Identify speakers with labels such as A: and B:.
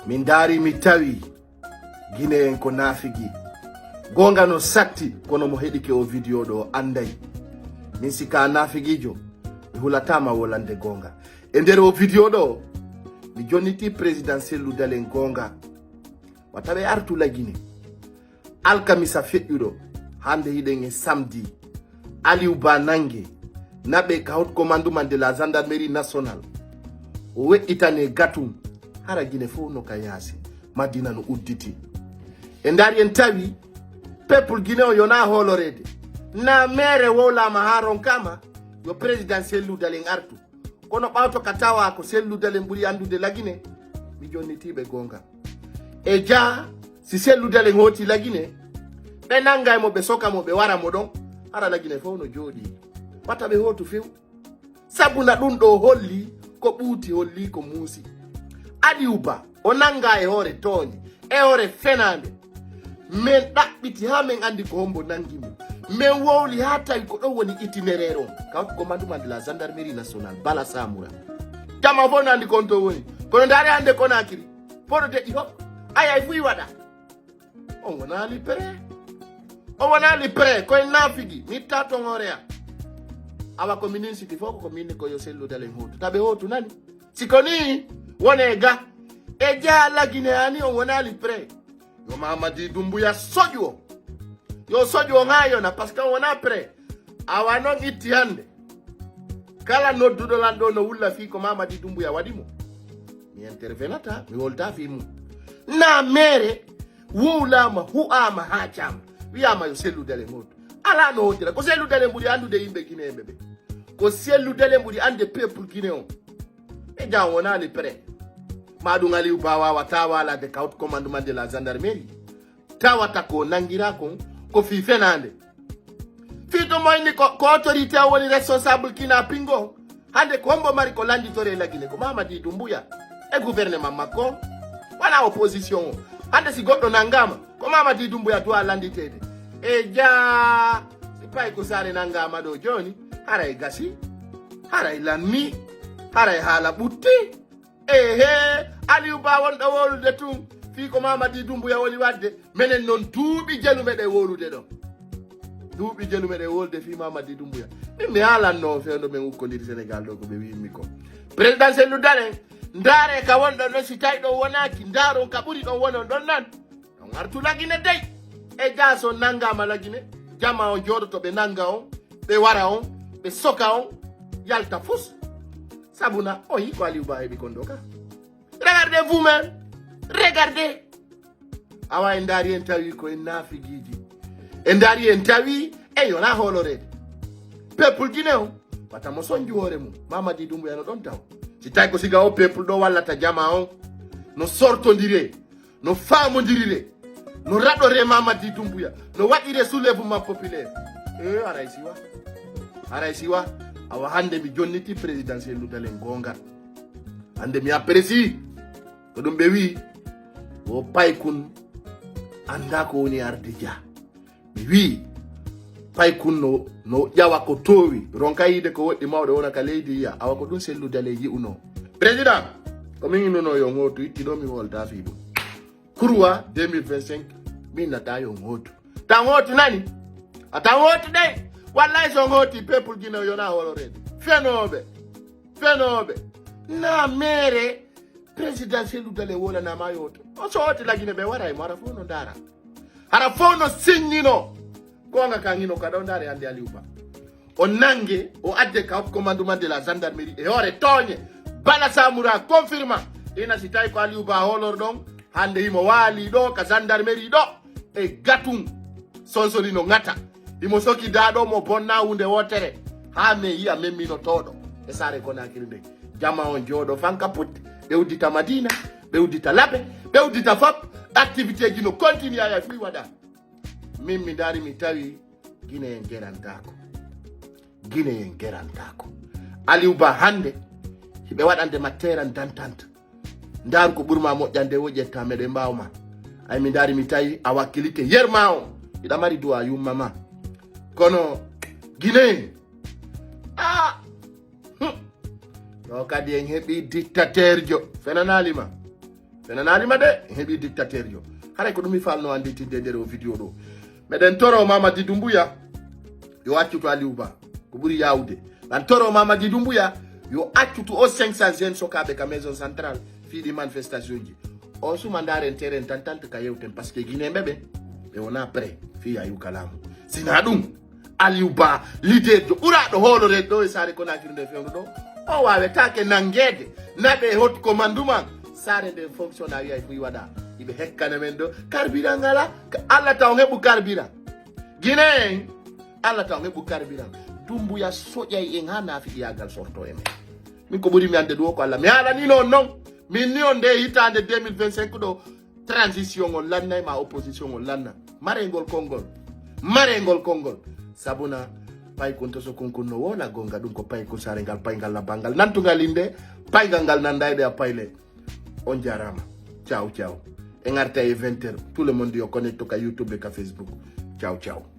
A: min dari mi tawi Guinée ko nafigi gonga no satti kono mo hedike o video do anday min sika nafigijo mi hulatama wolande gonga e nder o video do mi jonniti presidentiel ludalen gonga watabe artu la Guinée alkamisa feƴƴuɗo hande hiɗen e samedi Aliou Ba nangue naɓe ka haut commandement de la gendarmerie nationale o weƴƴitane gatum hara Guinée fof no ka yaasi madina no udditi e ndari en tawi peuple Guinée o yona holorede na mere wowlama haron kama yo président selludalen artu kono ɓawto ka tawa ko selludalen ɓuuri andude la Guinée mi jonnitiɓe gonga e ja si selludalen hoti la Guinée ɓe nangay mo ɓe soka mo ɓe wara mo ɗon hara la Guinée fof no jooɗi wata ɓe hotu few sabuna ɗum ɗo holli ko ɓuuti holli ko muusi Aliou Ba o nanga e hoore tooñe e hoore fenande min ɗaɓɓiti ha min andi ko hombo nangi mum min wowli ha tawi ko ɗon woni itinéraire on kawko commandement de la gendarmerie nationale Bala Samoura jama fof no andi kon to woni kono ndaari hande Conakry poɗo deƴƴi hop ayay fuyi waɗa on wonali pré o wonali pré koye nafigi mi taton horeya awa ko minin siki fof ko minni koyo selludalen hotu taɓe hotu nani siko ni wone ga e jaa Guinée ani on wonali pré yo Mamadi Doumbouya soƴu o yo soƴu o ngayona par ce que wona pré awa noon itti hande kala nodduɗo lan ɗo no wulla fi ko Mamadi Doumbouya waɗimo mi intervenata mi wolta fi mum na mere wowlama hu'ama ha cama wiyama yo selludalen hotu ala no hotira ko selludalen ɓuuri andude yimɓe Guinée ɓe ko selludalen ɓuuri ande peuple Guinée o e jam wonali pré maɗum Aliou Ba wawata walade ka haut commandement de la gendarmerie tawata ko nangira kon ko fi fenande fi to moyni ko autorité o woni responsable kidnapping o hande ko hombo mari ko landitore la Guinée ko Mamadi Doumbouya e gouvernement makko wala opposition o hande si goɗɗo nangama ko Mamadi Doumbouya dowa landitede e ja si pay ko sare nangama ɗo joni haray gasi haray lammi haray haala ɓutti ehe Aliou Ba wonɗo wolude tun fi ko Mamadi Doumbouya woni wadde menen noon duuɓi jelume ɗe wolude ɗo duuɓi jelume ɗe wolde fi Mamadi Doumbouya min mi haalanno fewno ɓen ukkodiri Sénégal ɗo ko ɓe wimmi ko président selludalen ndaare ka wonɗon ɗon si tawi ɗon wonaki ndaaron ka ɓuri ɗon wonon ɗon nan on artu la Guinée dey e jaso nangama la Guinée jama on jooɗoto ɓe nanga on ɓe wara on ɓe soka on yalta fus sabuna o yi ko Aliou Ba heɓi kon ɗo ka regardez vous-même regardez awa en daari en tawi ko en nafiguiji en daari en tawi e yona holorede peuple Guinée o wata mo soñju hoore mum Mamadi Doumbouya no ɗon taw si tawi ko siga o peuple ɗo wallata jama on no sortodire no famodirire no raɗore Mamadi Doumbouya no waɗire soulèvement populaire aray siwa awa hande mi jonniti présidentiel ludalen gonga hande mi apprécie ko ɗum ɓe wi o paykun anda ko woni arde dia mi wi paykun no ƴawa ko towi ronka yide ko woɗɗi mawɗo wona ka leydi yiya awa ko ɗum selludale yi'uno président ko min innuno yo ngotu ittiɗo mi wolta fi ɗum courwa 2025 min nata yo ngotu tan ngotu nani atan ngotu ɗey wallahi so ngoti peuple Guinée yona holorede fenoɓe na mere président selludale wolanama yoto o so hoti la Guinée ɓe waray mo hara fof no ndara hara fof no signino gonga ka ngino ka ɗo ndare hande Aliou Ba o nangue o adde ka haut commandement de la gendarmerie e hoore tooñe Bala Samoura confirma ina si tawi ko Aliou Ba holor ɗon hande himo waali ɗo ka gendarmerie ɗo e gatum sonsori no ngata imo soki daɗo mo bonna hunde wotere ha me yiya memminotoɗo e sare Conakry nde jama on jooɗo fanka putte ɓe uddita Madina ɓe uddita Laɓe ɓe uddita fop activité ji no continue aya fuy waɗa min mi daari mi tawi Guinée en gerantako Aliou Ba hande hiɓe waɗande ma terrain d'entente ndaaru ko ɓurma moƴƴande woƴƴetta meɗen mbawma ay mi daari mi tawi a wakkilike yerma o iɗa mari duwa yumma ma kono Guinée ɗo kadi en heɓi dictateur jo fenanalima fenanani ma de hebi dictateur yo hare ko dumi falno andi tinde der o video do meden toro Mamadi Doumbouya yo accu to Aliouba ko buri yawde dan toro Mamadi Doumbouya yo accu to o 500 jeunes sokabe ka maison centrale fi di manifestation ji o su mandare terrain tantante ka yewten parce que Guinée bebe be wona prêt fi ayu kalamu sina dum Aliouba leader do ura do holore do sare ko nakirde fewdo do o wawe take nangede nabe hot commandement sare de fonctionnaire ay fu wada ibe hekkane men do carburant ngala alla taw hebu carburant Guinée alla taw hebu carburant Doumbouya soƴay en hana fi yagal sorto e men min ko buri mi ande do ko alla mi ala ni non min ni on de hitande 2025 do transition on lanna ma opposition on lanna marengol kongol sabuna pay konto so konkono wona gonga dum ko pay ko sarengal paygal la bangal nantugal inde paygal nandayde a payle on jarama ciao e ngarte e 20h tout le monde yo connecte ka YouTube et ka Facebook ciao